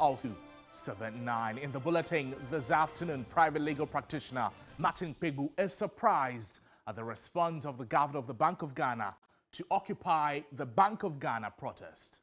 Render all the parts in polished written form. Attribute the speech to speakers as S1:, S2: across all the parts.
S1: Also 79. In the bulletin this afternoon, private legal practitioner Martin Pegbu is surprised at the response of the governor of the Bank of Ghana to occupy the Bank of Ghana protest.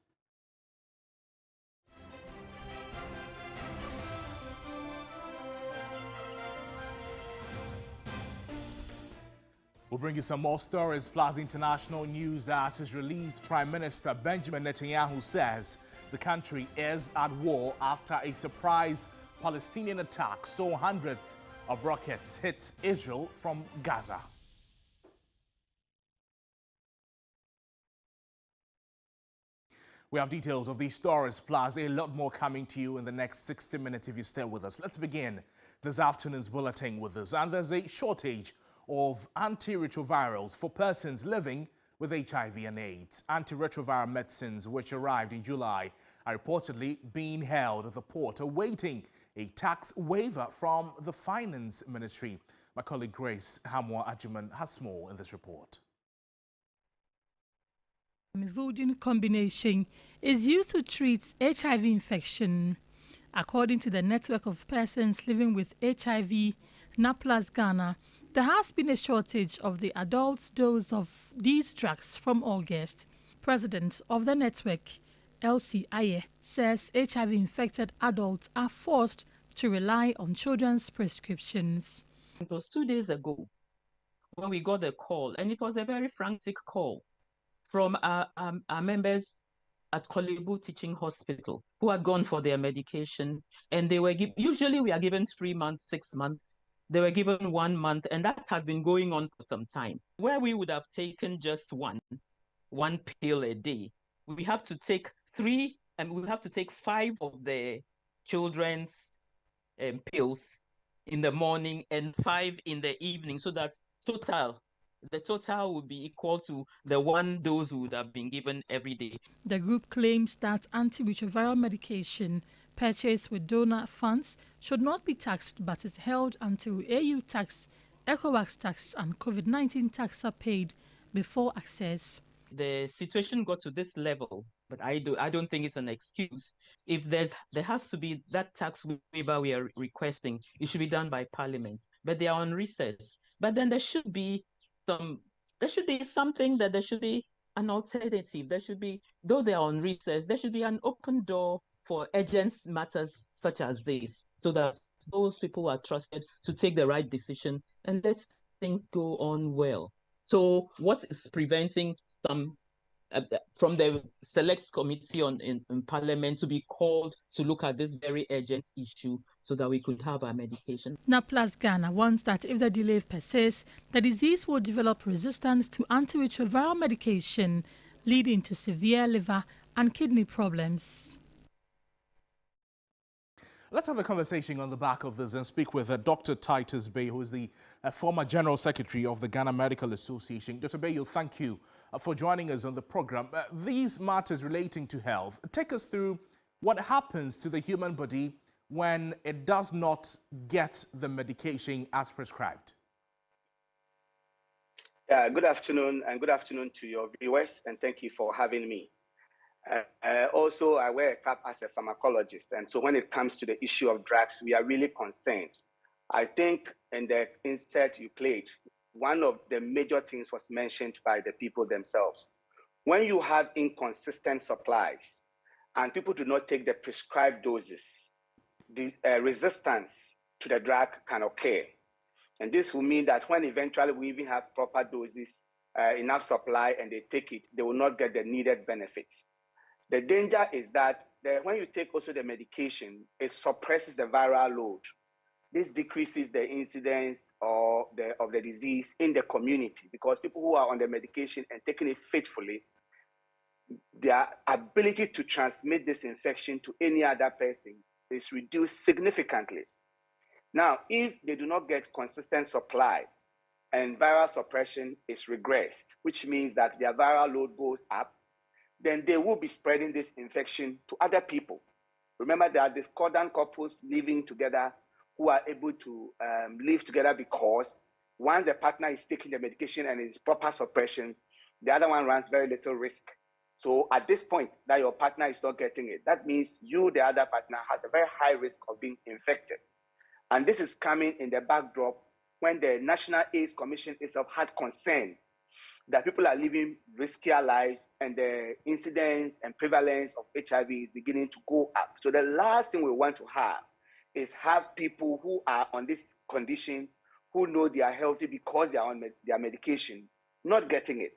S1: We'll bring you some more stories plus international news as his release. Prime Minister Benjamin Netanyahu says the country is at war after a surprise Palestinian attack saw hundreds of rockets hit Israel from Gaza. We have details of these stories plus a lot more coming to you in the next 60 minutes if you stay with us. Let's begin this afternoon's bulletin with this. And there's a shortage of antiretrovirals for persons living with HIV and AIDS. Antiretroviral medicines, which arrived in July, are reportedly being held at the port awaiting a tax waiver from the Finance Ministry. My colleague Grace Hamwa-Ajuman has more in this report.
S2: Imivudin combination is used to treat HIV infection. According to the network of persons living with HIV, NAPLAS Ghana, there has been a shortage of the adult dose of these drugs from August. President of the network, Elsie Aye, says HIV-infected adults are forced to rely on children's prescriptions.
S3: It was 2 days ago when we got a call, and it was a very frantic call from our members at Kolebu Teaching Hospital who had gone for their medication, and they were usually we are given 3 months, 6 months. They were given 1 month, and that had been going on for some time. Where we would have taken just one pill a day, we have to take 3, and we have to take 5 of the children's pills in the morning and 5 in the evening. So that's the total would be equal to the 1 dose we would have been given every day.
S2: The group claims that antiretroviral medication purchased with donor funds should not be taxed, but is held until AU tax, ECOWAS tax and COVID-19 tax are paid before access.
S3: The situation got to this level, but I don't think it's an excuse. If there has to be that tax waiver we are requesting, it should be done by Parliament. But they are on recess. But then there should be something that there should be an alternative. There should be, though they are on recess, there should be an open door for urgent matters such as this, so that those people are trusted to take the right decision and let things go on well. So what is preventing some from the select committee in Parliament to be called to look at this very urgent issue so that we could have our medication?
S2: NAPLAS Ghana warns that if the delay persists, the disease will develop resistance to antiretroviral medication, leading to severe liver and kidney problems.
S1: Let's have a conversation on the back of this and speak with Dr. Titus Bay, who is the former General Secretary of the Ghana Medical Association. Dr. Bay, thank you for joining us on the program. These matters relating to health, take us through what happens to the human body when it does not get the medication as prescribed.
S4: Good afternoon, and good afternoon to your viewers, and thank you for having me. Also, I wear a cap as a pharmacologist, and so when it comes to the issue of drugs, we are really concerned. I think in the insert you played, one of the major things was mentioned by the people themselves. When you have inconsistent supplies and people do not take the prescribed doses, the resistance to the drug can occur. And this will mean that when eventually we even have proper doses, enough supply, and they take it, they will not get the needed benefits. The danger is that when you take also the medication, it suppresses the viral load. This decreases the incidence of the disease in the community, because people who are on the medication and taking it faithfully, their ability to transmit this infection to any other person is reduced significantly. Now, if they do not get consistent supply and viral suppression is regressed, which means that their viral load goes up, then they will be spreading this infection to other people. Remember, there are discordant couples living together who are able to live together because once the partner is taking the medication and is proper suppression, the other one runs very little risk So at this point that your partner is not getting it, that means you, the other partner, has a very high risk of being infected. And this is coming in the backdrop when the National AIDS Commission itself had concern that people are living riskier lives and the incidence and prevalence of HIV is beginning to go up. So the last thing we want to have people who are on this condition, who know they are healthy because they are on their medication, not getting it.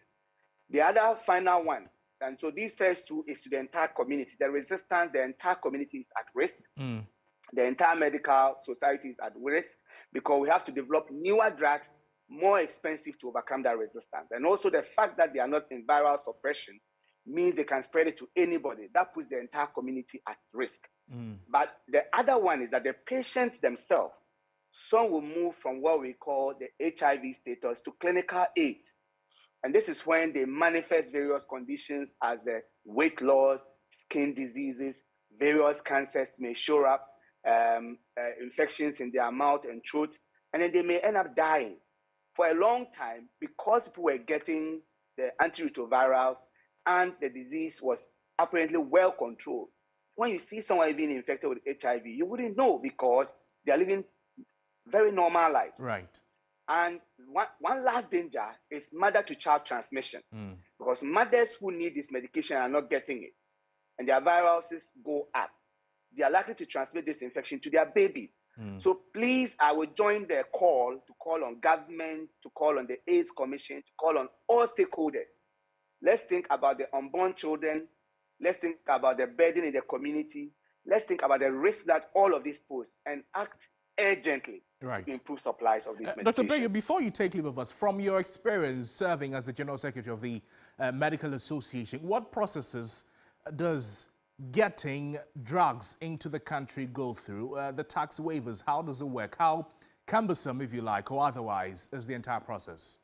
S4: The other final one, and so these first two is to the entire community. The resistance, the entire community is at risk. The entire medical society is at risk because we have to develop newer drugs, more expensive to overcome that resistance. And also the fact that they are not in viral suppression means they can spread it to anybody. That puts the entire community at risk. But the other one is that the patients themselves, some will move from what we call the HIV status to clinical AIDS. And this is when they manifest various conditions as the weight loss, skin diseases, various cancers may show up, infections in their mouth and throat, and then they may end up dying. For a long time, because people were getting the antiretrovirals and the disease was apparently well controlled, when you see someone being infected with HIV, you wouldn't know because they are living very normal lives.
S1: Right.
S4: And one last danger is mother-to-child transmission, because mothers who need this medication are not getting it, and their viruses go up. They are likely to transmit this infection to their babies. So please, I will join the call to call on government, to call on the AIDS Commission, to call on all stakeholders. Let's think about the unborn children. Let's think about the burden in the community. Let's think about the risk that all of this pose and act urgently to improve supplies of these medications.
S1: Dr. Bayo, before you take leave of us, from your experience serving as the General Secretary of the Medical Association, what processes does getting drugs into the country go through? The tax waivers, how does it work? How cumbersome, if you like, or otherwise, is the entire process?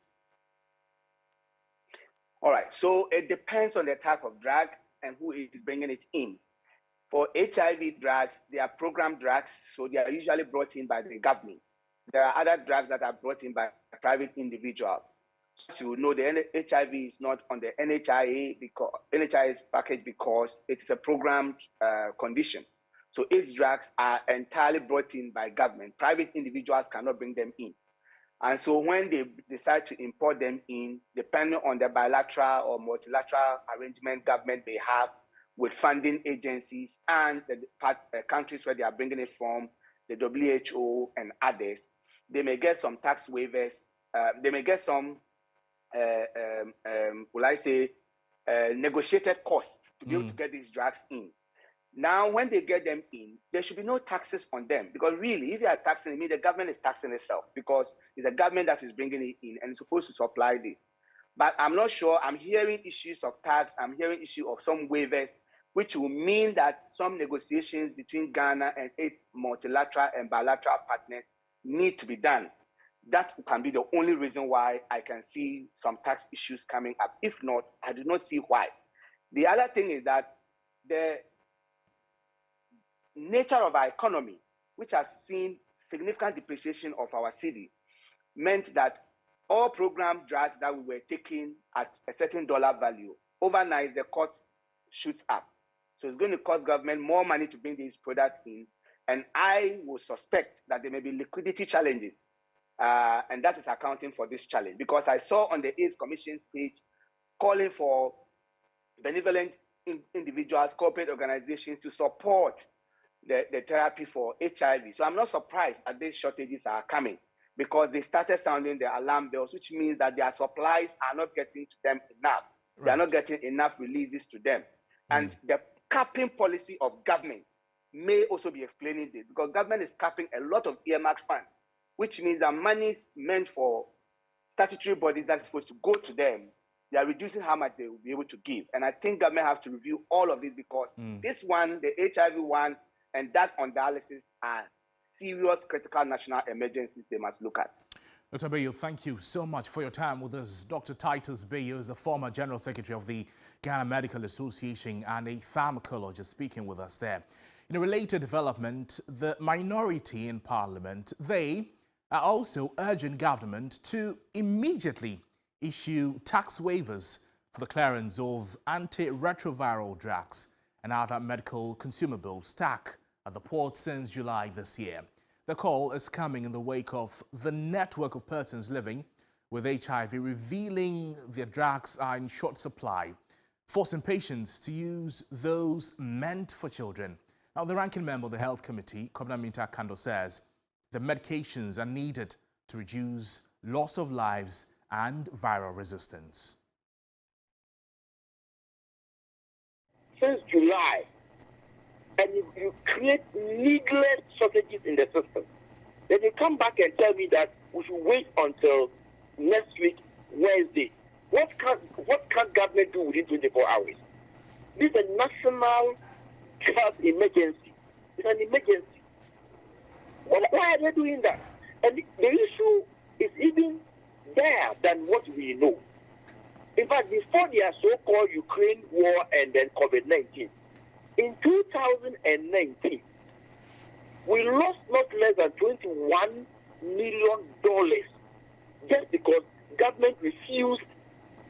S4: All right, so it depends on the type of drug and who is bringing it in. For HIV drugs, they are program drugs, so they are usually brought in by the governments. There are other drugs that are brought in by private individuals. As you know, the HIV is not on the NHIS package because it's a programmed condition. So AIDS drugs are entirely brought in by government. Private individuals cannot bring them in. And so when they decide to import them in, depending on the bilateral or multilateral arrangement government may have with funding agencies and the countries where they are bringing it from, the WHO and others, they may get some tax waivers. They may get some negotiated costs to be able to get these drugs in. Now, when they get them in, there should be no taxes on them, because really, if you are taxing it, the government is taxing itself because it's a government that is bringing it in and is supposed to supply this. But I'm not sure. I'm hearing issues of tax. I'm hearing issues of some waivers, which will mean that some negotiations between Ghana and its multilateral and bilateral partners need to be done. That can be the only reason why I can see some tax issues coming up. If not, I do not see why. The other thing is that the nature of our economy, which has seen significant depreciation of our cedi, meant that all program drugs that we were taking at a certain dollar value, overnight the cost shoots up. So it's going to cost government more money to bring these products in. And I will suspect that there may be liquidity challenges. And that is accounting for this challenge, because I saw on the AIDS Commission's page calling for benevolent individuals, corporate organizations to support the therapy for HIV. So I'm not surprised that these shortages are coming, because they started sounding the alarm bells, which means that their supplies are not getting to them enough. Right. They are not getting enough releases to them. And the capping policy of government may also be explaining this, because government is capping a lot of earmarked funds, which means that money is meant for statutory bodies that are supposed to go to them. They are reducing how much they will be able to give. And I think government have to review all of this, because this one, the HIV one, and that on dialysis are serious critical national emergencies they must look at.
S1: Dr. Bayo, thank you so much for your time with us. Dr. Titus Bayo is the former General Secretary of the Ghana Medical Association and a pharmacologist, speaking with us there. In a related development, the minority in Parliament, they are also urging government to immediately issue tax waivers for the clearance of antiretroviral drugs and other medical consumables stuck at the port since July this year. The call is coming in the wake of the network of persons living with HIV revealing their drugs are in short supply, forcing patients to use those meant for children. Now, the ranking member of the Health Committee, Kwabena Minta Kando, says the medications are needed to reduce loss of lives and viral resistance.
S5: Since July, and you create needless shortages in the system. Then you come back and tell me that we should wait until next week, Wednesday. What can government do within 24 hours? This is a national health emergency. It's an emergency. Why are they doing that? And the issue is even there than what we know. In fact, before their so-called Ukraine war and then COVID-19, in 2019, we lost not less than $21 million just because government refused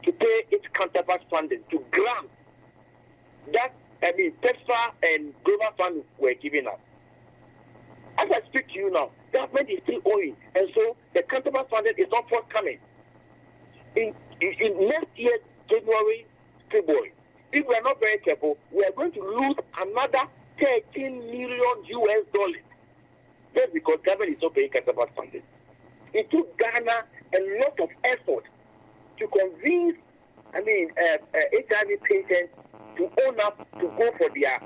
S5: to pay its counterpart funding to grant that, PEPFAR and Global Fund were giving us. As I speak to you now, government is still owing, and so the counterpart funding is not forthcoming. In next year, January, February, if we are not very careful, we are going to lose another $13 million just because government is not paying counterpart funding. It took Ghana a lot of effort to convince, HIV patients to own up to go for their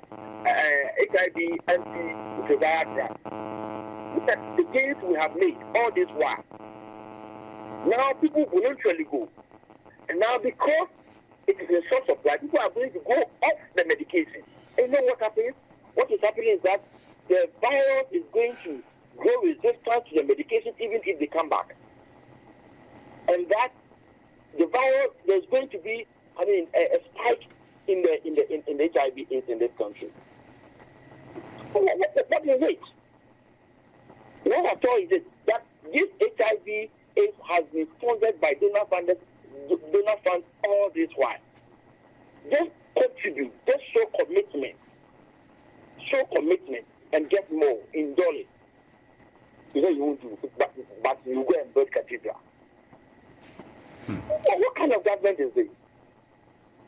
S5: HIV antiretroviral drugs. Look at the gains we have made all this while. Now people voluntarily go. And now because it is in short supply, people are going to go off the medication. And you know what happens? What is happening is that the virus is going to grow resistant to the medication even if they come back. And that the virus, there's going to be, a spike in the HIV AIDS in this country. What is it? What I told you is that this HIV AIDS has been funded by donor funds all this while. Just contribute, just show commitment, and get more in dollars. You know you won't do, but you go and build cathedral. What kind of government is this?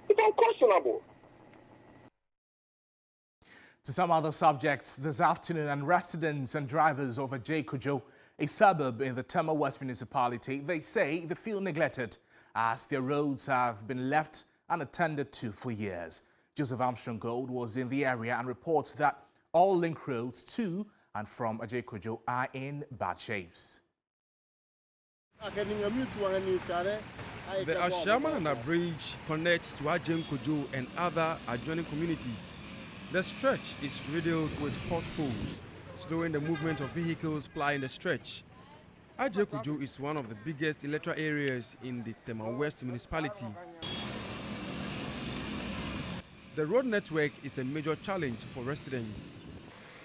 S5: It's unquestionable.
S1: To some other subjects this afternoon, and residents and drivers of Ajay-Kojo, a suburb in the Tema West municipality, they say they feel neglected as their roads have been left unattended to for years. Joseph Armstrong Gold was in the area and reports that all link roads to and from Ajay-Kojo are in bad shapes.
S6: The Ashamanana Bridge connects to Ajay-Kojo and other adjoining communities. The stretch is riddled with potholes, slowing the movement of vehicles plying the stretch. Ajay-Kojo is one of the biggest electoral areas in the Tema West municipality. The road network is a major challenge for residents.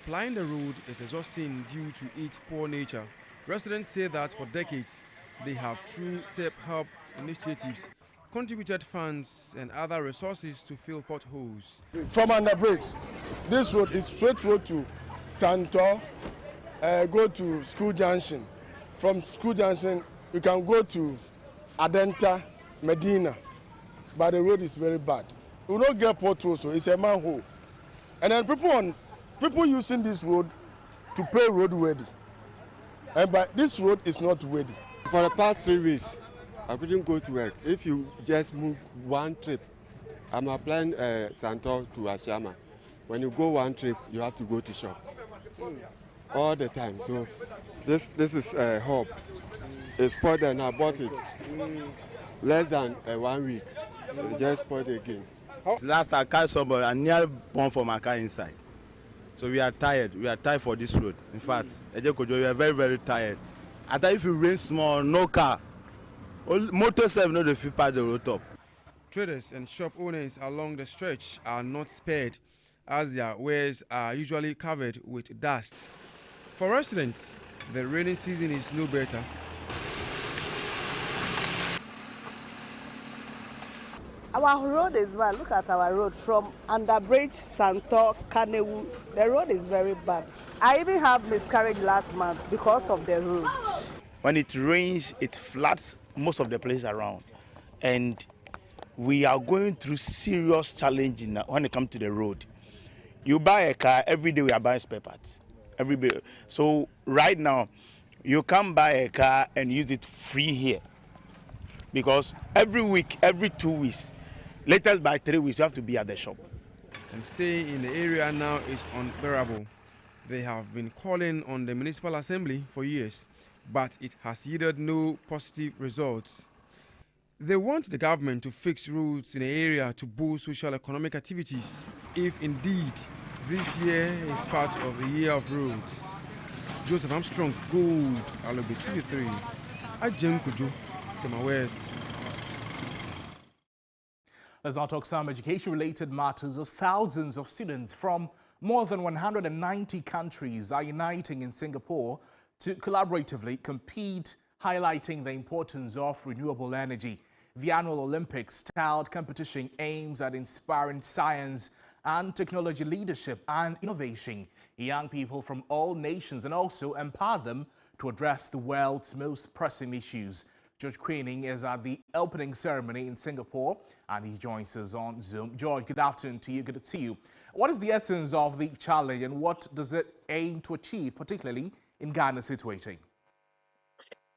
S6: Plying the road is exhausting due to its poor nature. Residents say that for decades, they have, through self-help initiatives, contributed funds and other resources to fill potholes.
S7: From under bridge, this road is straight road to Santor, go to School Junction. From School Junction, you can go to Adenta, Medina, but the road is very bad. We don't get potholes, so it's a manhole. And then people using this road to pay road worthy. But this road is not worthy.
S8: For the past 3 weeks, I couldn't go to work. If you just move one trip, I'm applying Santor to Ashama. When you go one trip, you have to go to shop all the time. So this is a hub. It's spoiled and I bought it less than 1 week. It just spoiled again.
S9: Last I carried somebody and nearly born for my car inside. So we are tired. We are tired for this road. In fact, Ajay-Kojo, we are very, very tired. After if you rain small, no car, motor self no dey fit pass the road top.
S6: Traders and shop owners along the stretch are not spared, as their wares are usually covered with dust. For residents, the rainy season is no better.
S10: Our road is bad. Look at our road from Underbridge, Santor, Kanewu. The road is very bad. I even have miscarriage last month because of the road.
S11: When it rains, it floods most of the place around. And we are going through serious challenge when it comes to the road. You buy a car, every day we are buying spare parts. Every day. So right now, you can't buy a car and use it free here. Because every week, every 2 weeks, latest by 3 weeks, you have to be at the shop.
S6: And staying in the area now is unbearable. They have been calling on the municipal assembly for years, but it has yielded no positive results. They want the government to fix roads in the area to boost social economic activities, if indeed this year is part of the year of roads. Joseph Armstrong, Gold, Alobe TV3, Ajem Kojo, Tema West.
S1: Let's now talk some education-related matters as thousands of students from more than 190 countries are uniting in Singapore to collaboratively compete, highlighting the importance of renewable energy. The annual Olympics-styled competition aims at inspiring science and technology leadership and innovation in young people from all nations and also empower them to address the world's most pressing issues. George Queening is at the opening ceremony in Singapore and he joins us on Zoom. George, good afternoon to you. Good to see you. What is the essence of the challenge and what does it aim to achieve, particularly in Ghana's situation?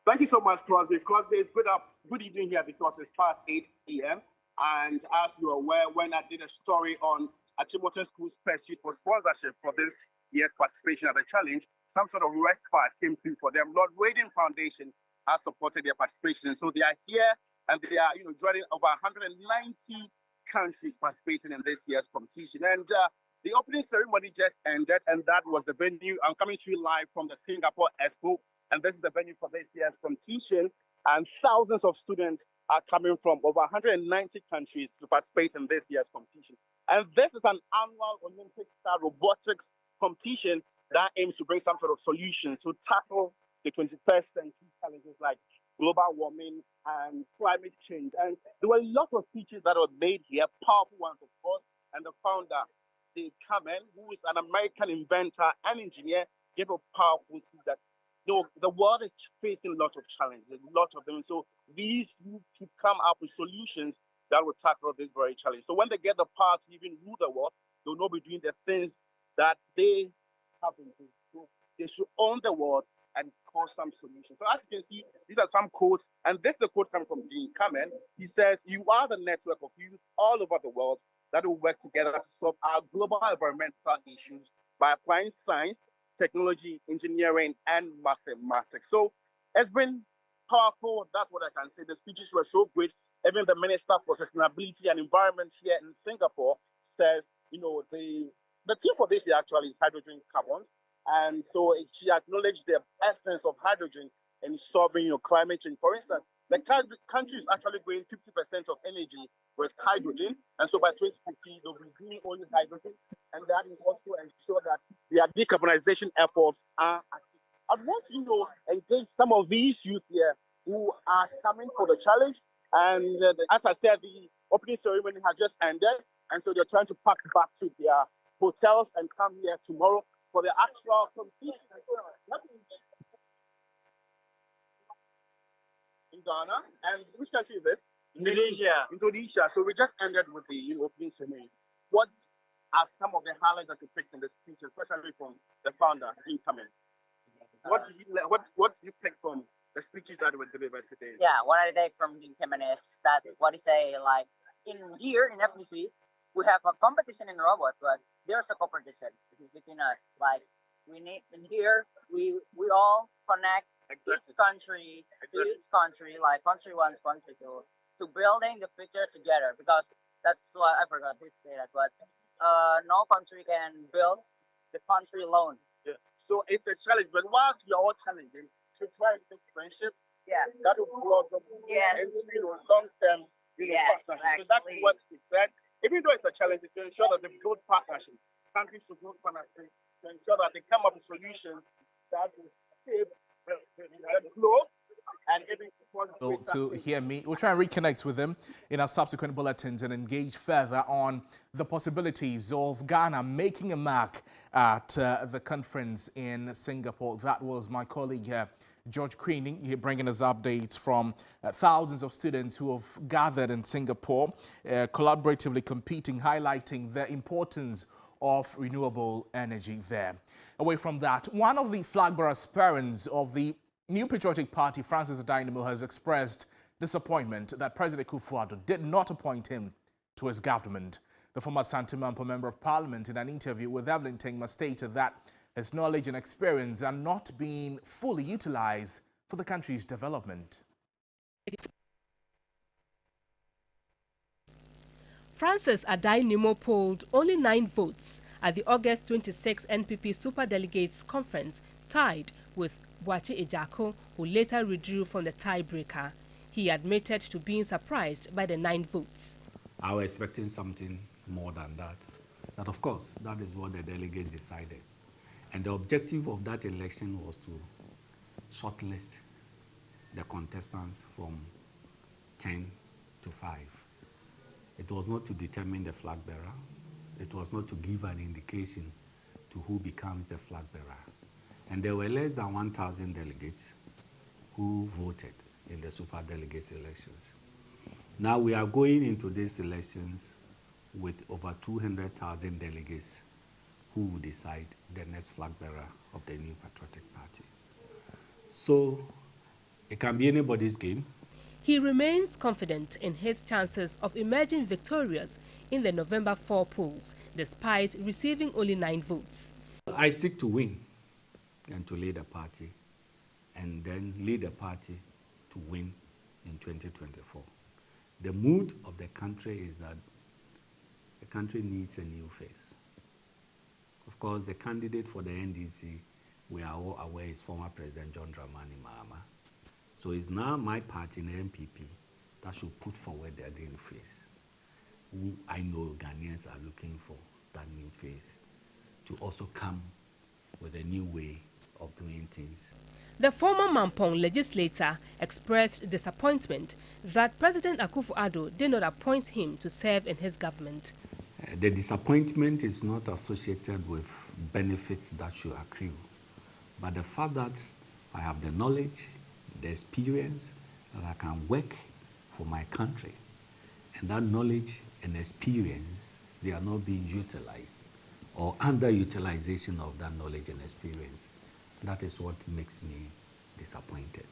S5: Thank you so much, Crosby. Crosby, it's good evening here because it's past 8 p.m. And as you're aware, when I did a story on Achimota School's pursuit for sponsorship for this year's participation at the challenge, some sort of respite came through for them. Lord Wading Foundation has supported their participation. So they are here and they are, joining over 190 countries participating in this year's competition. And the opening ceremony just ended, and that was the venue. I'm coming to you live from the Singapore Expo, and this is the venue for this year's competition. And thousands of students are coming from over 190 countries to participate in this year's competition. And this is an annual Olympic-style robotics competition that aims to bring some sort of solution to tackle the 21st century challenges like global warming and climate change. And there were a lot of speeches that were made here, powerful ones, of course, and the founder, Dave Kamen, who is an American inventor and engineer, gave a powerful speech that the world is facing a lot of challenges, a lot of them. So these youth should come up with solutions that will tackle this very challenge. So when they get the power to even rule the world, they'll not be doing the things that they have been doing. So they should own the world and cause some solutions. So as you can see, these are some quotes, and this is a quote coming from Dean Kamen. He says, "You are the network of youth all over the world that will work together to solve our global environmental issues by applying science, technology, engineering, and mathematics." So it's been powerful. That's what I can say. The speeches were so great. Even the Minister for Sustainability and Environment here in Singapore says, the theme for this year actually is hydrogen carbons. And so she acknowledged the essence of hydrogen in solving climate change. For instance, the country is actually going 50% of energy with hydrogen. And so by 2050, they'll be doing only hydrogen. And that will also ensure that their decarbonization efforts are achieved. I want to engage some of these youth here who are coming for the challenge. And as I said, the opening ceremony has just ended. And so they're trying to pack back to their hotels and come here tomorrow for the actual competition. In Ghana. And which country is this?
S12: Indonesia.
S5: Indonesia. So we just ended with the opening ceremony. What are some of the highlights that you picked in the speech, especially from the founder, Dean Kamen? What did you pick from the speeches that were delivered today?
S12: Yeah, what I take from Dean Kamen is that what he say, like in FDC, we have a competition in robot, but there's a competition between us. Like we need in here, we all connect each country to each country, like country one, country two, to building the future together. Because that's what I forgot to say that, but no country can build the country alone.
S5: Yeah. So it's a challenge, but whilst we are all challenging, to try and make friendship.
S12: Yeah.
S5: That will block them.
S12: Yes.
S5: And long-term
S12: yes,
S5: partnership. So that's what it said. Even though it's a challenge, it's to ensure that they build partnership. Countries should build partnership to ensure that they come up with solutions that will save the globe And if it was
S1: to hear me, we'll try and reconnect with him in our subsequent bulletins and engage further on the possibilities of Ghana making a mark at the conference in Singapore. That was my colleague George Queening, bringing us updates from thousands of students who have gathered in Singapore, collaboratively competing, highlighting the importance of renewable energy there. Away from that, one of the flag-bearer aspirants of the New Patriotic Party, Francis Addai-Nimoh, has expressed disappointment that President Akufo-Addo did not appoint him to his government. The former Asante Mampo Member of Parliament, in an interview with Evelyn Tengma, stated that his knowledge and experience are not being fully utilized for the country's development.
S13: Francis Addai-Nimoh polled only 9 votes at the August 26 NPP Superdelegates Conference, tied with Boakye Ejako, who later withdrew from the tiebreaker. He admitted to being surprised by the 9 votes.
S14: I was expecting something more than that. But of course, that is what the delegates decided. And the objective of that election was to shortlist the contestants from 10 to 5. It was not to determine the flag bearer. It was not to give an indication to who becomes the flag bearer. And there were less than 1,000 delegates who voted in the super delegates elections. Now we are going into these elections with over 200,000 delegates who will decide the next flag bearer of the New Patriotic Party. So it can be anybody's game.
S13: He remains confident in his chances of emerging victorious in the November 4 polls, despite receiving only 9 votes.
S14: I seek to win and to lead a party, and then lead a party to win in 2024. The mood of the country is that the country needs a new face. Of course, the candidate for the NDC, we are all aware, is former President John Dramani Mahama. So it's now my party, the NPP, that should put forward their new face. Who I know Ghanaians are looking for that new face to also come with a new way of doing things.
S13: The former Mampong legislator expressed disappointment that President Akufo-Addo did not appoint him to serve in his government.
S14: The disappointment is not associated with benefits that should accrue, but the fact that I have the knowledge, the experience, that I can work for my country, and that knowledge and experience, they are not being utilized, or underutilization of that knowledge and experience. That is what makes me disappointed.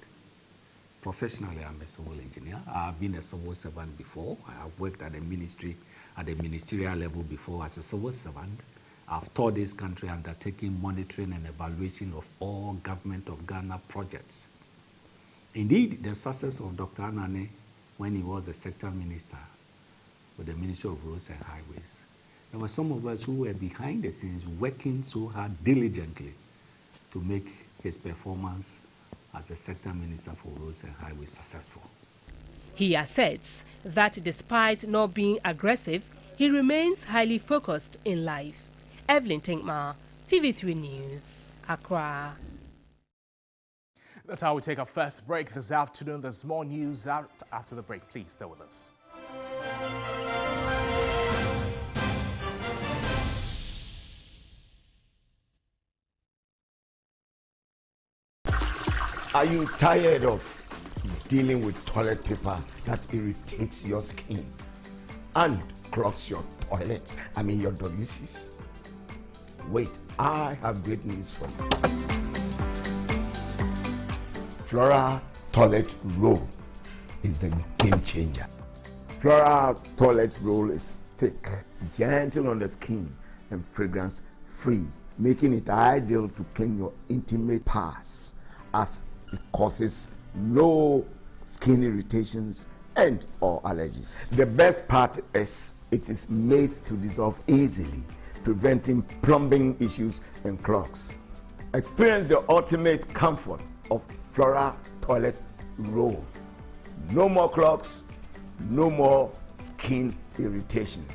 S14: Professionally, I'm a civil engineer. I've been a civil servant before. I have worked at the ministry, at the ministerial level before as a civil servant. I've taught this country undertaking monitoring and evaluation of all government of Ghana projects. Indeed, the success of Dr. Anane when he was the sector minister with the Ministry of Roads and Highways, there were some of us who were behind the scenes working so hard diligently to make his performance as a sector minister for roads and highways successful.
S13: He asserts that despite not being aggressive, he remains highly focused in life. Evelyn Tengma, TV3 News, Accra.
S1: That's how we take our first break this afternoon. There's more news out after the break. Please stay with us.
S15: Are you tired of dealing with toilet paper that irritates your skin and clogs your toilets? Your WCs? Wait, I have great news for you. Flora Toilet Roll is the game changer. Flora Toilet Roll is thick, gentle on the skin, and fragrance free, making it ideal to clean your intimate parts, as it causes no skin irritations and or allergies. The best part is it is made to dissolve easily, preventing plumbing issues and clogs. Experience the ultimate comfort of Flora Toilet Roll. No more clogs, no more skin irritations.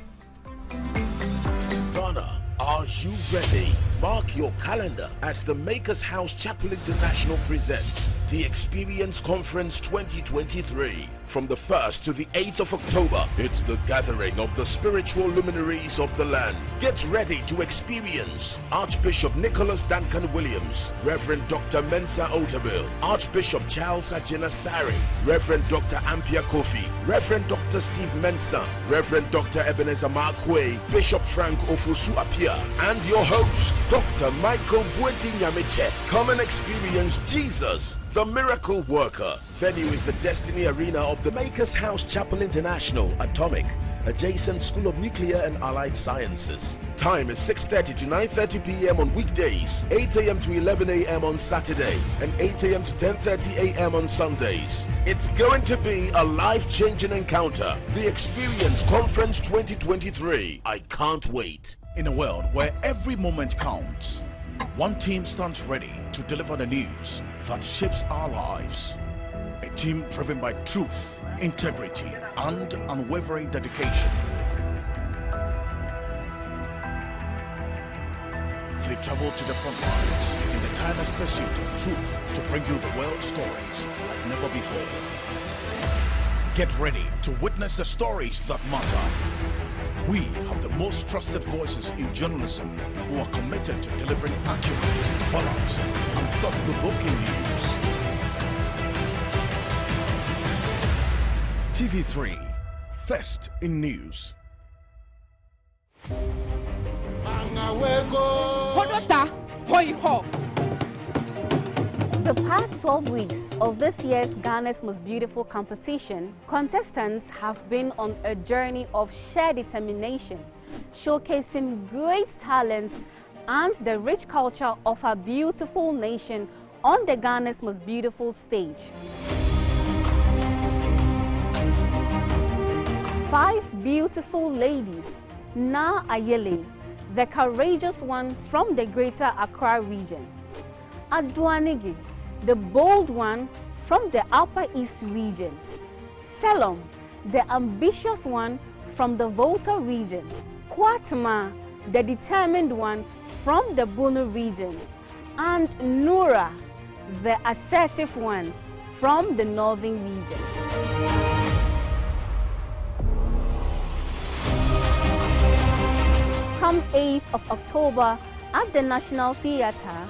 S16: Ghana, are you ready? Mark your calendar as the Makers House Chapel International presents the Experience Conference 2023. From the 1st to the 8th of October, it's the gathering of the spiritual luminaries of the land. Get ready to experience Archbishop Nicholas Duncan Williams, Reverend Dr. Mensa Otabil, Archbishop Charles Ajina Sari, Reverend Dr. Ampia Kofi, Reverend Dr. Steve Mensah, Reverend Dr. Ebenezer Markwe, Bishop Frank Ofosu Apia, and your host, Dr. Michael Bwedi Nyamiche. Come and experience Jesus, the miracle worker. Venue is the Destiny Arena of the Makers House Chapel International, Atomic, adjacent School of Nuclear and Allied Sciences. Time is 6:30 to 9:30 p.m. on weekdays, 8 a.m. to 11 a.m. on Saturday, and 8 a.m. to 10:30 a.m. on Sundays. It's going to be a life-changing encounter. The Experience Conference 2023. I can't wait.
S17: In a world where every moment counts, one team stands ready to deliver the news that shapes our lives. A team driven by truth, integrity, and unwavering dedication. They travel to the front lines in the tireless pursuit of truth to bring you the world stories like never before. Get ready to witness the stories that matter. We have the most trusted voices in journalism who are committed to delivering accurate, balanced, and thought-provoking news. TV3, first in news.
S18: The past 12 weeks of this year's Ghana's Most Beautiful competition, contestants have been on a journey of sheer determination, showcasing great talent and the rich culture of our beautiful nation on the Ghana's Most Beautiful stage. 5 beautiful ladies, Na Ayele, the courageous one from the Greater Accra region, Adwanigi, the bold one from the Upper East region, Selom, the ambitious one from the Volta region, Kwatma, the determined one from the Bunu region, and Nura, the assertive one from the Northern region. Come 8th of October at the National Theatre,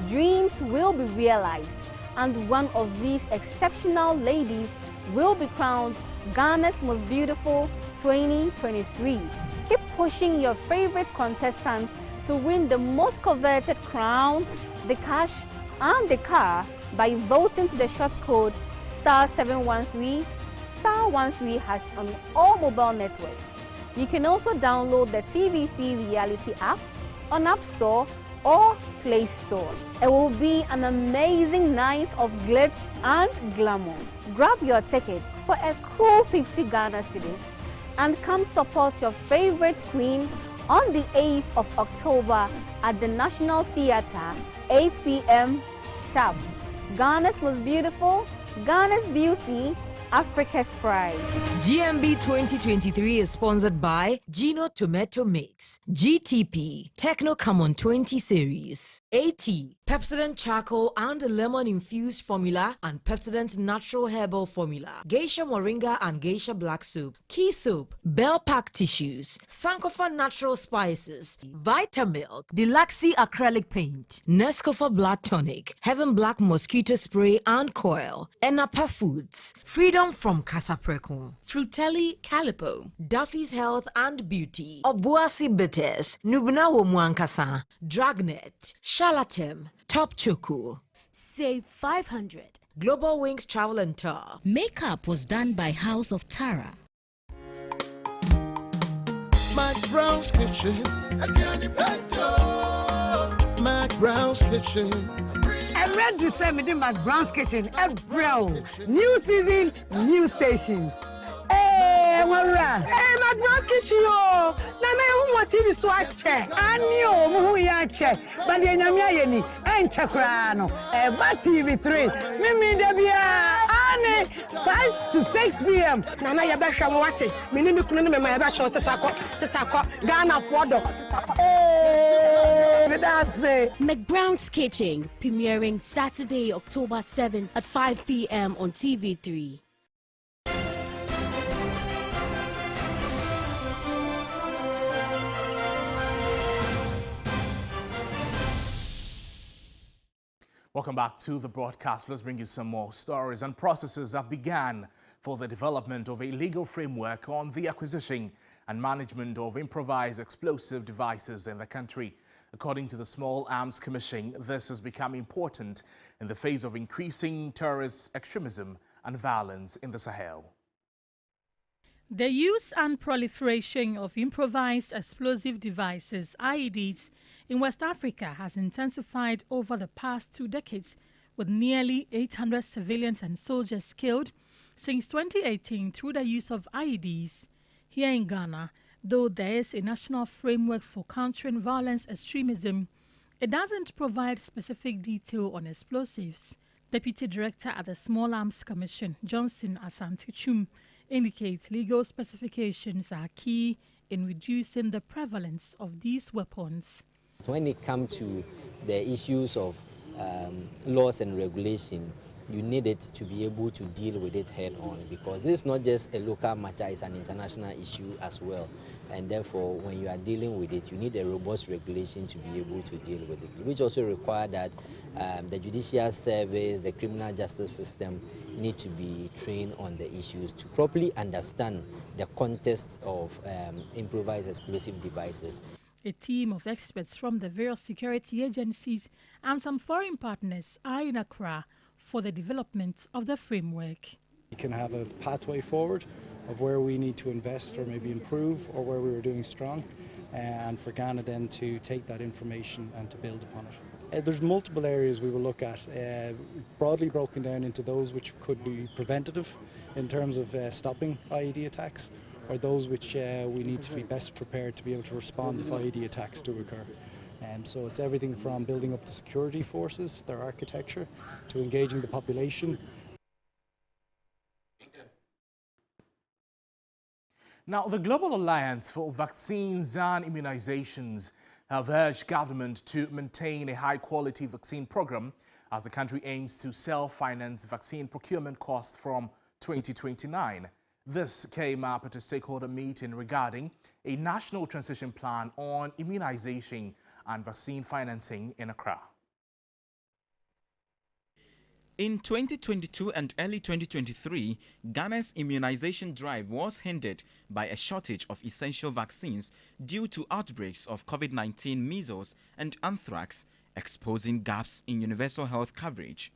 S18: dreams will be realized, and one of these exceptional ladies will be crowned Ghana's Most Beautiful 2023. Keep pushing your favorite contestants to win the most coveted crown, the cash, and the car by voting to the short code *713 *13# on all mobile networks. You can also download the TV3 Reality app on App Store or Play Store. It will be an amazing night of glitz and glamour. Grab your tickets for a cool 50 Ghana cedis and come support your favorite queen on the 8th of October at the National Theatre, 8 p.m. sharp. Ghana's Most Beautiful, Ghana's Beauty, Africa's Pride.
S19: GMB 2023 is sponsored by Gino Tomato Mix, GTP, Techno Camon 20 Series, AT, Pepsodent Charcoal and Lemon Infused Formula and Pepsodent Natural Herbal Formula, Geisha Moringa and Geisha Black Soup, Key Soup, Bell Pack Tissues, Sankofa Natural Spices, Vitamilk, Deluxy Acrylic Paint, Nescofa Blood Tonic, Heaven Black Mosquito Spray and Coil, Enapa Foods, Freedom from Casapreco, Frutelli Calipo, Duffy's Health and Beauty, Obuasi Bitters, Nubuna Womuankasa, Dragnet, Shalatem, Top Choco.
S20: Save 500.
S19: Global Wings Travel and Tour.
S20: Makeup was done by House of Tara.
S21: Mac Brown's Kitchen. Mac Brown's Kitchen.
S22: I'm ready to send me to Mac Brown's Kitchen. New season, new stations. Hey, Mac Brown's Kitchen. Na me TV so I check. Ani o mu ya check. But the nyamia yeni en chekra no. Ba TV3. Me da bia. Ani 5 to 6 p.m. Nana ya ba hwa mo wate. Me ni kunu me ma ya ba show sesako Ghana for do.
S20: McBrown's Kitchen, premiering Saturday, October 7th at 5 p.m. on TV3.
S1: Welcome back to the broadcast. Let's bring you some more stories and processes that began for the development of a legal framework on the acquisition and management of improvised explosive devices in the country. According to the Small Arms Commission, this has become important in the face of increasing terrorist extremism and violence in the Sahel.
S2: The use and proliferation of improvised explosive devices, IEDs, in West Africa has intensified over the past 2 decades, with nearly 800 civilians and soldiers killed since 2018 through the use of IEDs. Here in Ghana, though there is a national framework for countering violence extremism, it doesn't provide specific detail on explosives. Deputy Director at the Small Arms Commission, Johnson Asante-Chum, indicates legal specifications are key in reducing the prevalence of these weapons.
S3: When it comes to the issues of laws and regulation, you need it to be able to deal with it head on, because this is not just a local matter, it's an international issue as well. And therefore, when you are dealing with it, you need a robust regulation to be able to deal with it, which also require that the judicial service, the criminal justice system need to be trained on the issues to properly understand the context of improvised explosive devices.
S2: A team of experts from the various security agencies and some foreign partners are in Accra for the development of the framework.
S23: We can have a pathway forward of where we need to invest or maybe improve, or where we were doing strong, and for Ghana then to take that information and to build upon it. There's multiple areas we will look at, broadly broken down into those which could be preventative in terms of stopping IED attacks, or those which we need to be best prepared to be able to respond if IED attacks do occur. So it's everything from building up the security forces, their architecture, to engaging the population.
S1: Now, the Global Alliance for Vaccines and Immunizations have urged government to maintain a high-quality vaccine program as the country aims to self-finance vaccine procurement costs from 2029. This came up at a stakeholder meeting regarding a national transition plan on immunization and vaccine financing in Accra.
S24: In 2022 and early 2023, Ghana's immunization drive was hindered by a shortage of essential vaccines due to outbreaks of COVID-19, measles and anthrax, exposing gaps in universal health coverage.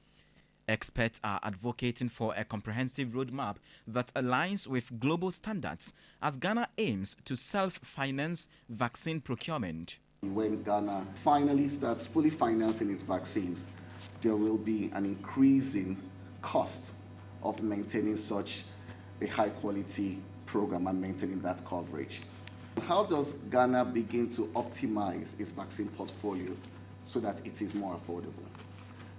S24: Experts are advocating for a comprehensive roadmap that aligns with global standards as Ghana aims to self-finance vaccine procurement.
S25: When Ghana finally starts fully financing its vaccines, there will be an increasing cost of maintaining such a high-quality program and maintaining that coverage. How does Ghana begin to optimize its vaccine portfolio so that it is more affordable?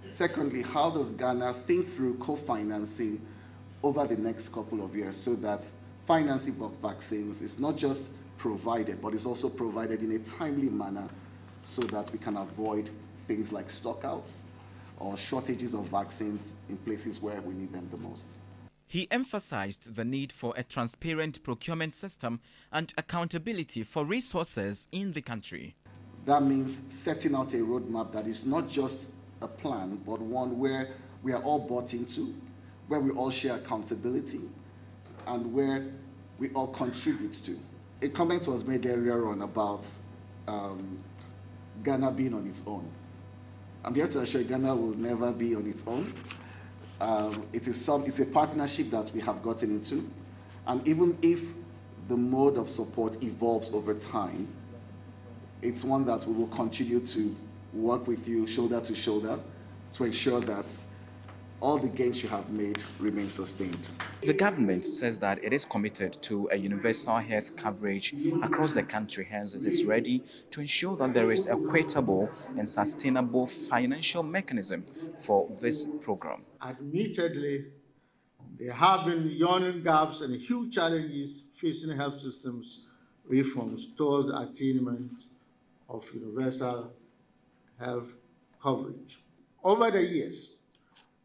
S25: Secondly, how does Ghana think through co-financing over the next couple of years so that financing of vaccines is not just provided, but is also provided in a timely manner so that we can avoid things like stockouts or shortages of vaccines in places where we need them the most.
S24: He emphasized the need for a transparent procurement system and accountability for resources in the country.
S25: That means setting out a roadmap that is not just a plan, but one where we are all bought into, where we all share accountability, and where we all contribute to. A comment was made earlier on about Ghana being on its own. I'm here to assure Ghana will never be on its own. It's a partnership that we have gotten into, and even if the mode of support evolves over time, it's one that we will continue to work with you shoulder to shoulder to ensure that all the gains you have made remain sustained.
S24: The government says that it is committed to a universal health coverage across the country, hence it is ready to ensure that there is equitable and sustainable financial mechanism for this program.
S26: Admittedly, there have been yawning gaps and huge challenges facing health systems reforms towards the attainment of universal health coverage. Over the years,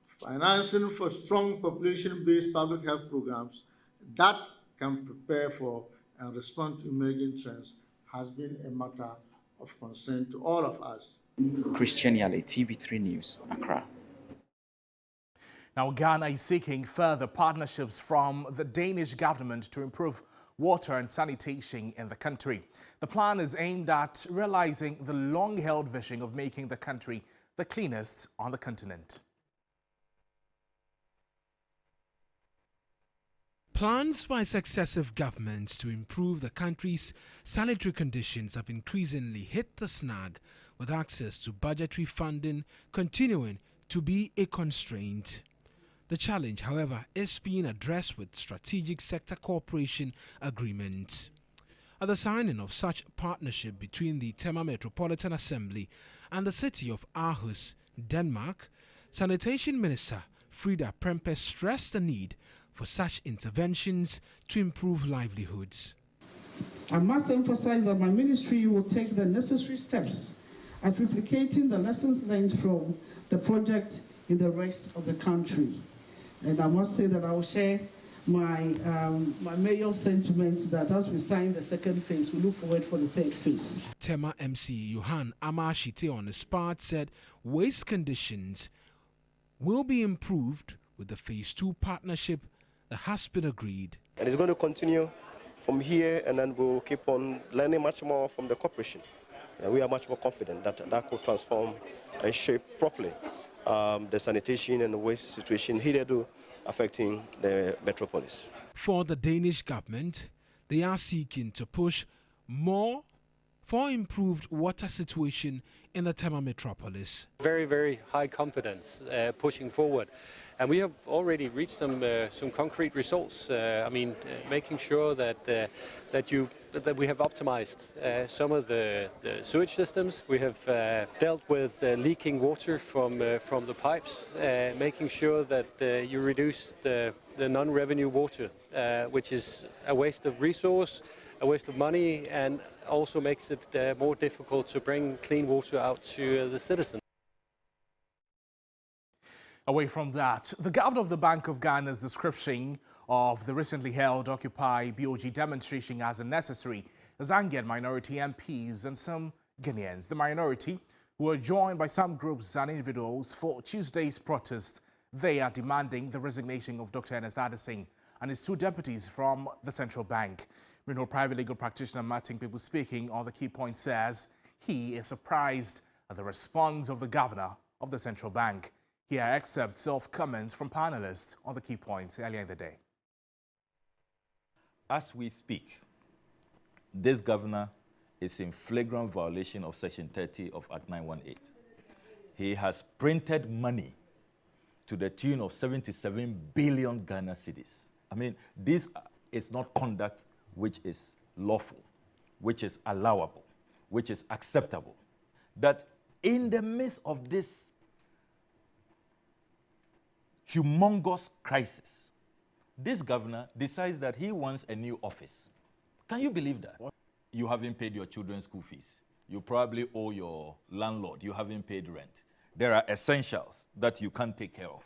S26: financing for strong population-based public health programs that can prepare for and respond to emerging trends has been a matter of concern to all of us.
S4: Christian Yale, TV3 News, Accra.
S1: Now, Ghana is seeking further partnerships from the Danish government to improve water and sanitation in the country. The plan is aimed at realizing the long-held vision of making the country the cleanest on the continent.
S7: Plans by successive governments to improve the country's sanitary conditions have increasingly hit the snag, with access to budgetary funding continuing to be a constraint. The challenge, however, is being addressed with strategic sector cooperation agreements. At the signing of such partnership between the Tema Metropolitan Assembly and the city of Aarhus, Denmark, Sanitation Minister Frida Prempeh stressed the need for such interventions to improve livelihoods.
S8: I must emphasize that my ministry will take the necessary steps at replicating the lessons learned from the project in the rest of the country. And I must say that I will share my mayor's sentiments that as we sign the second phase, we look forward for the third phase.
S7: Tema MC Johan Amashite on the spot said waste conditions will be improved with the phase 2 partnership that has been agreed.
S9: And it's going to continue from here, and then we'll keep on learning much more from the corporation. And we are much more confident that that could transform and shape properly the sanitation and the waste situation hitherto affecting the metropolis.
S7: For the Danish government, they are seeking to push more for improved water situation in the Tema metropolis.
S10: Very, very high confidence pushing forward. And we have already reached some concrete results. Making sure that we have optimized some of the sewage systems. We have dealt with leaking water from the pipes, making sure that you reduce the non-revenue water, which is a waste of resource, a waste of money, and also makes it more difficult to bring clean water out to the citizens.
S1: Away from that, the governor of the Bank of Ghana's description of the recently held Occupy BOG demonstration as unnecessary has angered minority MPs and some Ghanaians. The minority, who were joined by some groups and individuals for Tuesday's protest, they are demanding the resignation of Dr. Ernest Adesing and his 2 deputies from the central bank. Meanwhile, private legal practitioner Martin People, speaking on the key point, says he is surprised at the response of the governor of the central bank. Here are excerpts of comments from panelists on the key points earlier in the day.
S11: As we speak, this governor is in flagrant violation of Section 30 of Act 918. He has printed money to the tune of 77 billion Ghana cedis. This is not conduct which is lawful, which is allowable, which is acceptable. That in the midst of this humongous crisis, this governor decides that he wants a new office. Can you believe that? You haven't paid your children's school fees. You probably owe your landlord. You haven't paid rent. There are essentials that you can't take care of.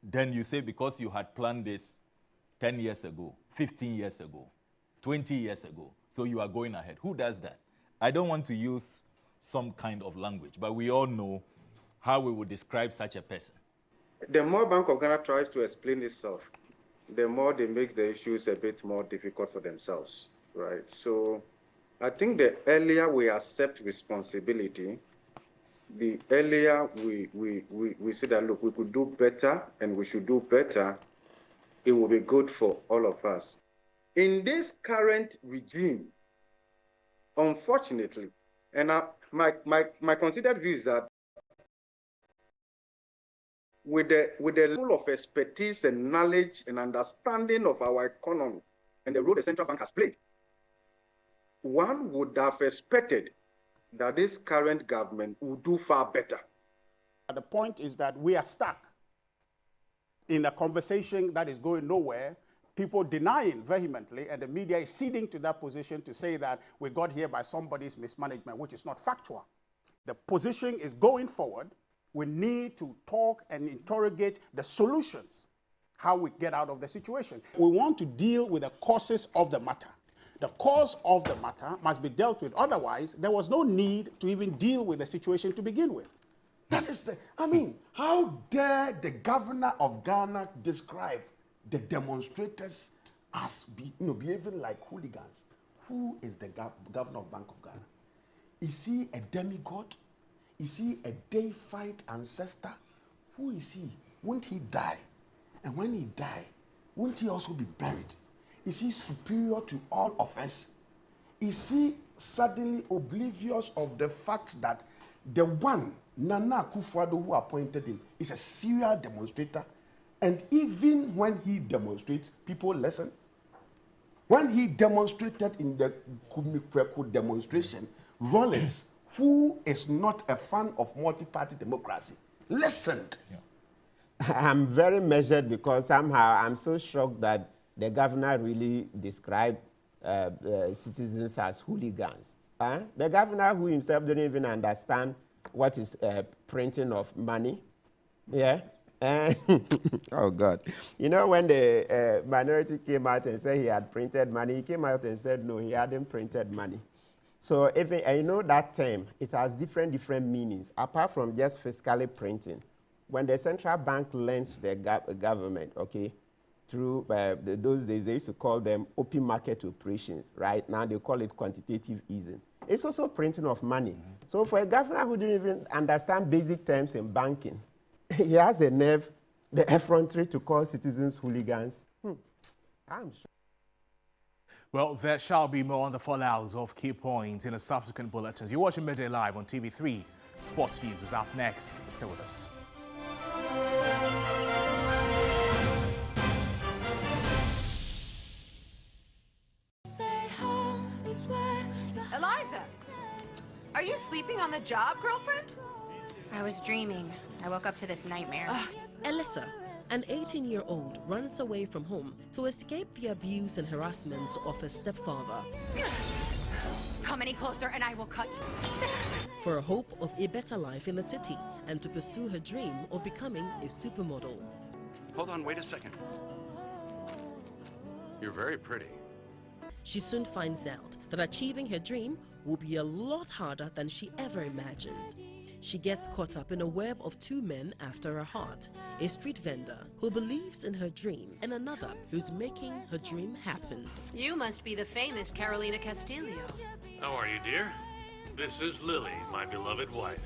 S11: Then you say because you had planned this 10 years ago, 15 years ago, 20 years ago, so you are going ahead. Who does that? I don't want to use some kind of language, but we all know how we would describe such a person.
S27: The more Bank of Ghana tries to explain itself, the more they make the issues a bit more difficult for themselves, right? So I think the earlier we accept responsibility, the earlier we say that, look, we could do better and we should do better, it will be good for all of us. In this current regime, unfortunately, and my considered view is that with the level of expertise and knowledge and understanding of our economy and the role the central bank has played, one would have expected that this current government would do far better.
S28: The point is that we are stuck in a conversation that is going nowhere, people denying vehemently, and the media is ceding to that position to say that we got here by somebody's mismanagement, which is not factual. The position is going forward. We need to talk and interrogate the solutions, how we get out of the situation. We want to deal with the causes of the matter. The cause of the matter must be dealt with. Otherwise, there was no need to even deal with the situation to begin with.
S5: That is I mean, how dare the governor of Ghana describe the demonstrators as behaving like hooligans? Who is the governor of Bank of Ghana? Is he a demigod? Is he a deified ancestor? Who is he? Won't he die? And when he die, won't he also be buried? Is he superior to all of us? Is he suddenly oblivious of the fact that the one, Nana Akufo-Addo, who appointed him, is a serial demonstrator? And even when he demonstrates, people listen. When he demonstrated in the Kumikweku demonstration, Rollins, who is not a fan of multi-party democracy, listened.
S6: Yeah. I'm very measured because somehow I'm so shocked that the governor really described citizens as hooligans. The governor who himself didn't even understand what is printing of money. Yeah. Oh, God. You know, when the minority came out and said he had printed money, he came out and said, no, he hadn't printed money. So if you know that term, it has different meanings, apart from just fiscally printing. When the central bank lends to the government, okay, through those days, they used to call them open market operations, right? Now they call it quantitative easing. It's also printing of money. So for a governor who didn't even understand basic terms in banking, he has a nerve, the effrontery to call citizens hooligans. I'm sure.
S1: Well, there shall be more on the fallouts of key points in a subsequent bulletins. You're watching Midday Live on TV3. Sports News is up next. Stay with us.
S12: Eliza, are you sleeping on the job, girlfriend?
S13: I was dreaming. I woke up to this nightmare.
S20: Alyssa, an 18-year-old, runs away from home to escape the abuse and harassment of her stepfather.
S13: Come any closer and I will cut you.
S20: For a hope of a better life in the city and to pursue her dream of becoming a supermodel.
S14: Hold on, wait a second. You're very pretty.
S20: She soon finds out that achieving her dream will be a lot harder than she ever imagined. She gets caught up in a web of two men after her heart, a street vendor who believes in her dream and another who's making her dream happen.
S15: You must be the famous Carolina Castillo.
S16: How are you, dear? This is Lily, my beloved wife.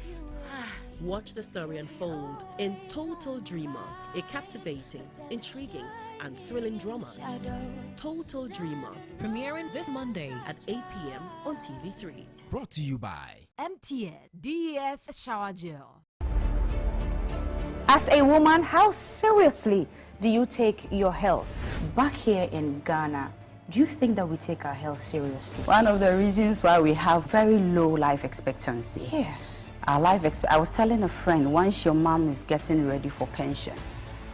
S20: Watch the story unfold in Total Dreamer, a captivating, intriguing, and thrilling drama. Total Dreamer, premiering this Monday at 8 p.m. on TV3.
S7: Brought to you by
S15: MTN DES Shower Gel.
S17: As a woman, how seriously do you take your health? Back here in Ghana, do you think that we take our health seriously?
S29: One of the reasons why we have very low life expectancy.
S17: Yes.
S29: Our I was telling a friend, once your mom is getting ready for pension,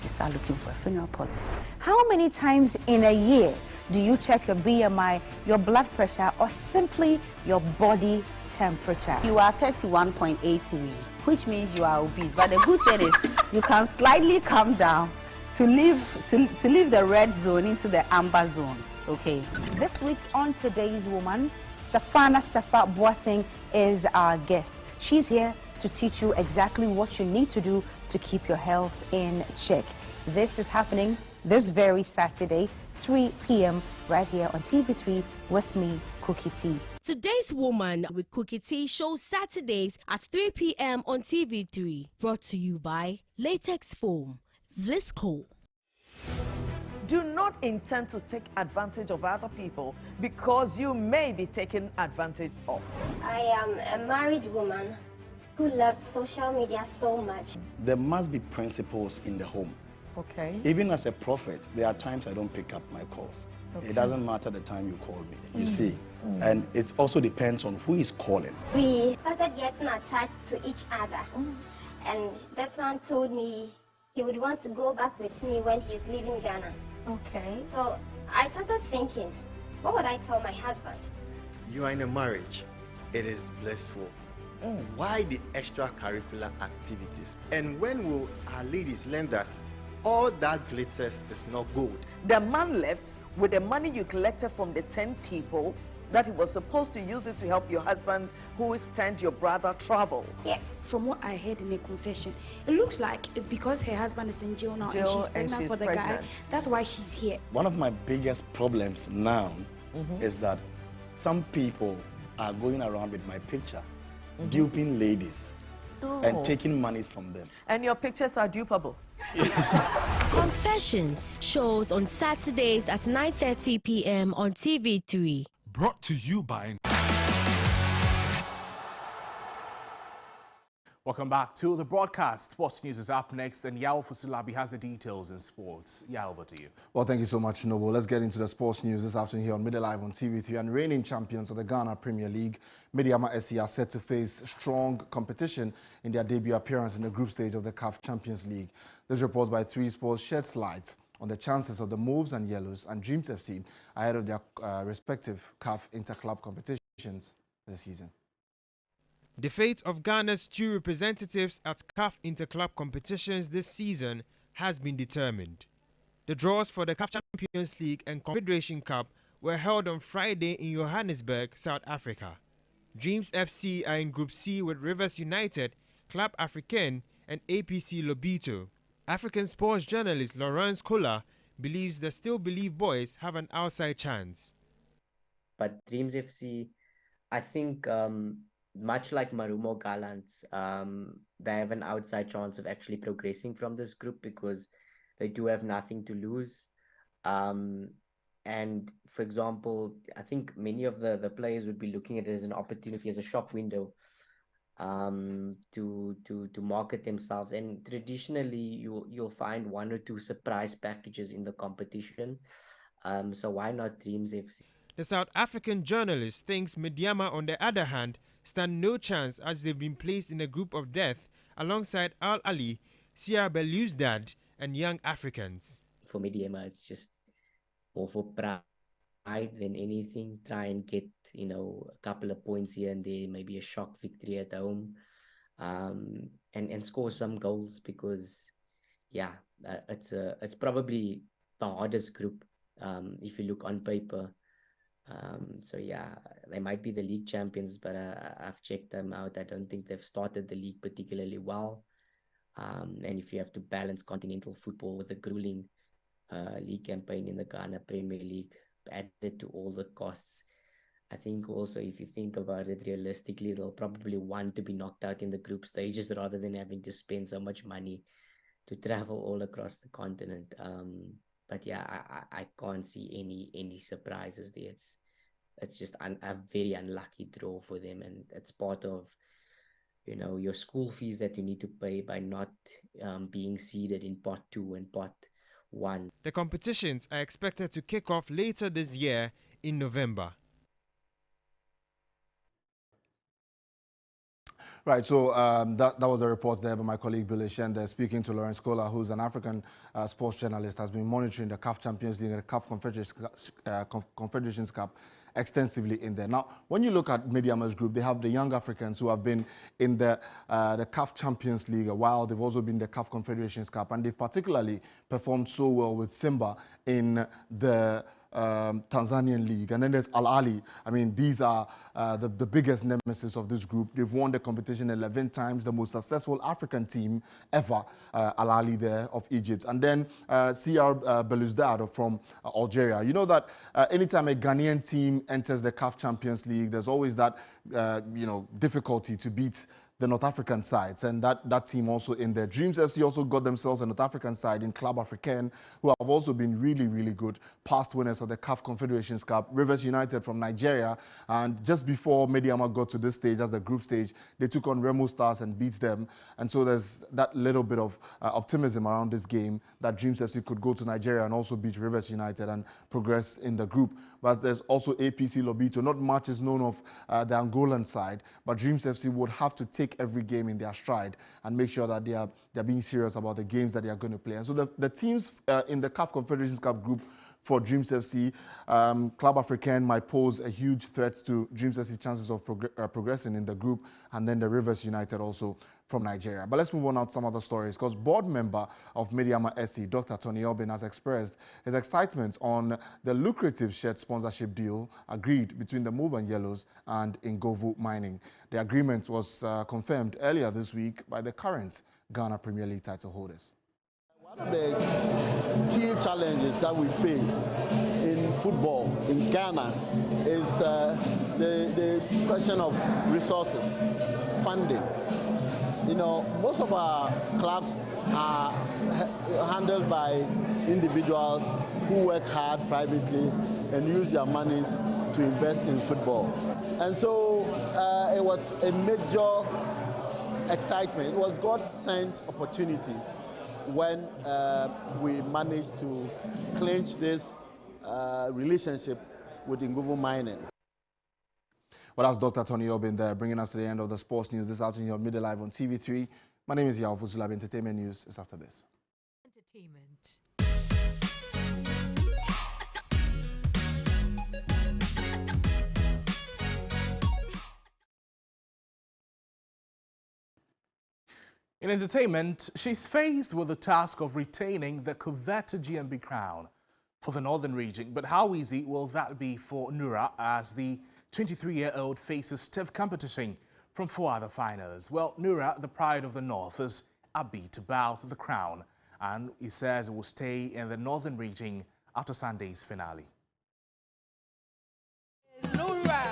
S29: you start looking for a funeral policy.
S17: How many times in a year do you check your BMI, your blood pressure, or simply your body temperature?
S29: You are 31.83, which means you are obese. But the good thing is you can slightly come down to leave the red zone into the amber zone. Okay.
S17: This week on Today's Woman, Stefana Sefa Boateng is our guest. She's here to teach you exactly what you need to do to keep your health in check. This is happening this very Saturday, 3 p.m. right here on TV3 with me, Cookie T.
S20: Today's Woman with Cookie T shows Saturdays at 3 p.m. on TV3. Brought to you by Latex Foam, Vlisco.
S30: Do not intend to take advantage of other people because you may be taken advantage of.
S31: I am a married woman who loved social media so much.
S32: There must be principles in the home.
S30: Okay.
S32: Even as a prophet, there are times I don't pick up my calls. Okay. It doesn't matter the time you call me, you see. And it also depends on who is calling.
S31: We started getting attached to each other. And this man told me he would want to go back with me when he's leaving Ghana.
S17: Okay.
S31: So I started thinking, what would I tell my husband?
S33: You are in a marriage. It is blissful.
S2: Why the extracurricular activities? And when will our ladies learn that all that glitters is not gold?
S30: The man left with the money you collected from the 10 people that he was supposed to use it to help your husband who sent your brother travel.
S3: Yeah. From what I heard in the confession, it looks like it's because her husband is in jail now and she's pregnant for the guy. That's why she's here.
S32: One of my biggest problems now is that some people are going around with my picture, duping ladies and taking monies from them.
S30: And your pictures are dupable.
S4: Confessions shows on Saturdays at 9:30 p.m. on TV3.
S8: Brought to you by...
S1: Welcome back to the broadcast. Sports News is up next, and Yao Fusulabi has the details in sports. Yao, over to you.
S18: Well, thank you so much, Noble. Let's get into the sports news this afternoon here on Midday Live on TV3. And reigning champions of the Ghana Premier League, Medeama SC, are set to face strong competition in their debut appearance in the group stage of the CAF Champions League. This report by 3 Sports sheds light on the chances of the Moves and Yellows and Dreams FC ahead of their respective CAF inter-club competitions this season.
S19: The fate of Ghana's 2 representatives at CAF inter-club competitions this season has been determined. The draws for the CAF Champions League and Confederation Cup were held on Friday in Johannesburg, South Africa. Dreams FC are in Group C with Rivers United, Club Africain and APC Lobito. African sports journalist Laurence Kola believes the Still Believe boys have an outside chance.
S21: But Dreams FC, I think, much like Marumo Gallants, they have an outside chance of actually progressing from this group because they do have nothing to lose. And for example, I think many of the players would be looking at it as an opportunity, as a shop window to market themselves. And traditionally, you'll find 1 or 2 surprise packages in the competition. So why not Dreams FC?
S19: The South African journalist thinks Medeama, on the other hand, stand no chance as they've been placed in a group of death alongside Al Ali, CR Belouizdad and Young Africans.
S21: For Medeama, it's just more for pride than anything. Try and get, a couple of points here and there, maybe a shock victory at home, and score some goals because, it's probably the hardest group if you look on paper. They might be the league champions, but I've checked them out. I don't think they've started the league particularly well. And if you have to balance continental football with a grueling league campaign in the Ghana Premier League, added to all the costs, I think also if you think about it realistically, they'll probably want to be knocked out in the group stages rather than having to spend so much money to travel all across the continent. But I can't see any surprises there. It's just a very unlucky draw for them, and it's part of your school fees that you need to pay by not being seeded in pot 2 and pot 1.
S19: The competitions are expected to kick off later this year in November.
S18: Right, so that was a report there by my colleague Billy Shende, speaking to Laurence Kola, who's an African sports journalist, has been monitoring the CAF Champions League and the CAF Confederations Cup extensively in there. Now, when you look at Medeama's group, they have the Young Africans who have been in the CAF Champions League a while. They've also been in the CAF Confederations Cup, and they've particularly performed so well with Simba in the Tanzanian league. And then there's Al Ali. I mean, these are the biggest nemesis of this group. They've won the competition 11 times, the most successful African team ever, Al Ali there of Egypt. And then CR Belouizdad from Algeria. You know that anytime a Ghanaian team enters the CAF Champions League, there's always that difficulty to beat the North African sides, and that team also in there. Dreams FC also got themselves a North African side in Club Africain, who have also been really, really good, past winners of the CAF Confederations Cup. Rivers United from Nigeria, and just before Medeama got to this stage, as the group stage, they took on Remo Stars and beat them, and so there's that little bit of optimism around this game that Dreams FC could go to Nigeria and also beat Rivers United and progress in the group. But there's also APC Lobito. Not much is known of the Angolan side, but Dreams FC would have to take every game in their stride and make sure that they're being serious about the games that they are going to play. And so the teams in the CAF Confederations Cup group for Dreams FC. Club Africain might pose a huge threat to Dreams FC's chances of progressing in the group, and then the Rivers United also from Nigeria. But let's move on to some other stories, because board member of Mediama SC, Dr. Tony Obin, has expressed his excitement on the lucrative shirt sponsorship deal agreed between the Mulban Yellows and Ngovu Mining. The agreement was confirmed earlier this week by the current Ghana Premier League title holders.
S5: One of the key challenges that we face in football in Ghana is the question of resources, funding. You know, most of our clubs are handled by individuals who work hard privately and use their monies to invest in football. And so it was a major excitement. It was God-sent opportunity when we managed to clinch this relationship with Ngovu Mining.
S18: Well, that's Dr. Tony Obin there, bringing us to the end of the sports news this afternoon on Midday Live on TV3. My name is Yao Fusulabi. Entertainment news is after this.
S15: Entertainment.
S1: In entertainment, she's faced with the task of retaining the coveted GMB crown for the northern region. But how easy will that be for Nura as the 23-year-old faces stiff competition from 4 other finalists? Well, Nura, the pride of the North, is upbeat about the crown, and he says it will stay in the northern region after Sunday's finale.
S8: Nura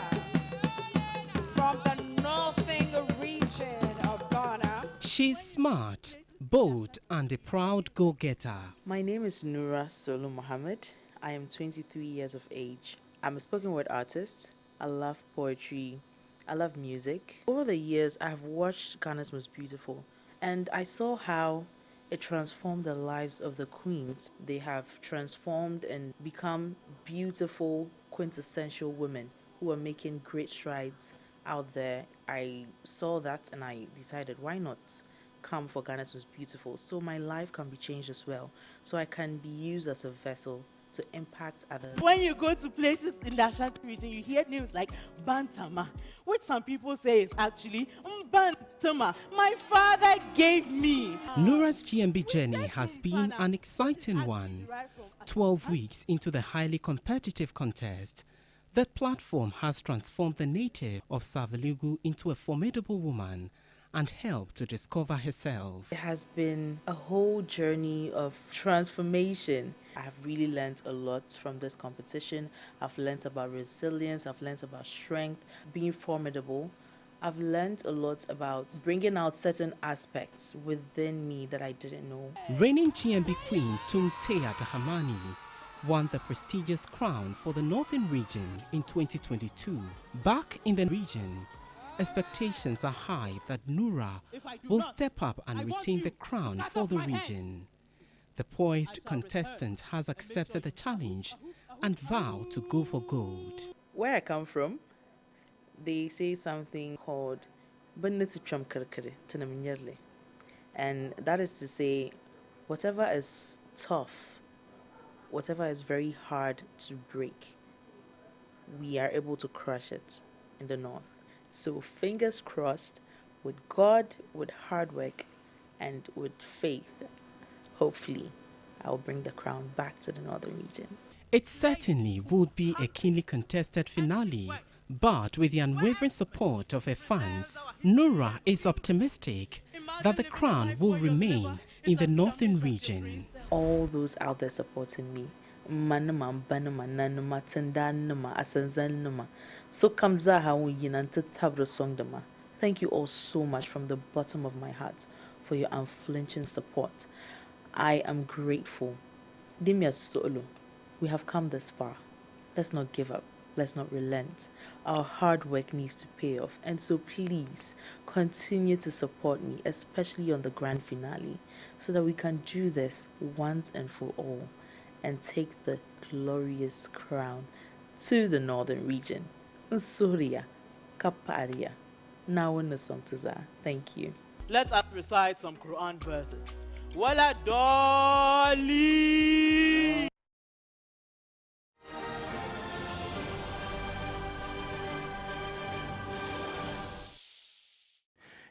S8: from the northern region of Ghana.
S9: She's smart, bold, and a proud go-getter.
S10: My name is Nura Solo Mohammed. I am 23 years of age. I'm a spoken word artist. I love poetry. I love music. Over the years, I have watched Ghana's Most Beautiful, and I saw how it transformed the lives of the queens. They have transformed and become beautiful, quintessential women who are making great strides out there. I saw that and I decided, why not come for Ghana's Most Beautiful, so my life can be changed as well, so I can be used as a vessel to impact others.
S11: When you go to places in the Ashanti region, you hear names like Bantama, which some people say is actually Bantama. My father gave me.
S9: Nura's GMB journey has been an exciting one. 12 weeks into the highly competitive contest, that platform has transformed the native of Savelugu into a formidable woman and helped to discover herself.
S10: It has been a whole journey of transformation. I have really learned a lot from this competition. I've learned about resilience, I've learned about strength, being formidable. I've learned a lot about bringing out certain aspects within me that I didn't know.
S9: Reigning GMB queen Tumtea Dahamani won the prestigious crown for the Northern region in 2022. Back in the region, expectations are high that Nura will step up and retain the crown for the region. The poised contestant has accepted the challenge and vowed to go for gold.
S10: Where I come from, they say something called and that is to say, whatever is tough, whatever is very hard to break, we are able to crush it in the north. So fingers crossed, with God, with hard work, and with faith, hopefully I'll bring the crown back to the northern region.
S9: It certainly would be a keenly contested finale, but with the unwavering support of her fans, Nura is optimistic that the crown will remain in the northern region.
S10: All those out there supporting me, so thank you all so much from the bottom of my heart for your unflinching support. I am grateful. We have come this far. Let's not give up. Let's not relent. Our hard work needs to pay off. And so please continue to support me, especially on the grand finale, so that we can do this once and for all and take the glorious crown to the northern region. Usuria, Kaparia, Nawanasontaza. Thank you.
S11: Let us recite some Quran verses. Wala Dolly.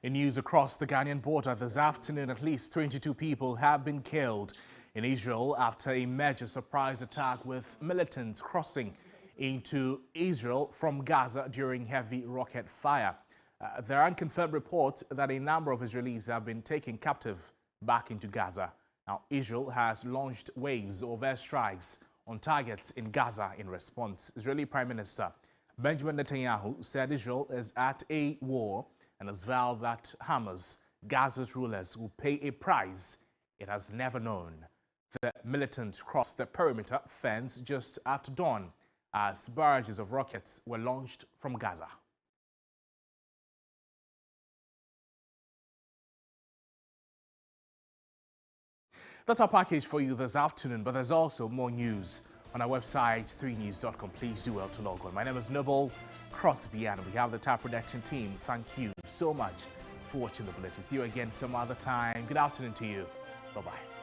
S1: In news across the Ghanaian border this afternoon, at least 22 people have been killed in Israel after a major surprise attack with militants crossing into Israel from Gaza during heavy rocket fire. There are unconfirmed reports that a number of Israelis have been taken captive back into Gaza. Now, Israel has launched waves of airstrikes on targets in Gaza in response. Israeli Prime Minister Benjamin Netanyahu said Israel is at a war and has vowed that Hamas, Gaza's rulers, will pay a price it has never known. The militants crossed the perimeter fence just after dawn as barrages of rockets were launched from Gaza. That's our package for you this afternoon, but there's also more news on our website, 3news.com. Please do well to log on. My name is Noble Crosby, and we have the TAP production team. Thank you so much for watching the bulletin. See you again some other time. Good afternoon to you. Bye-bye.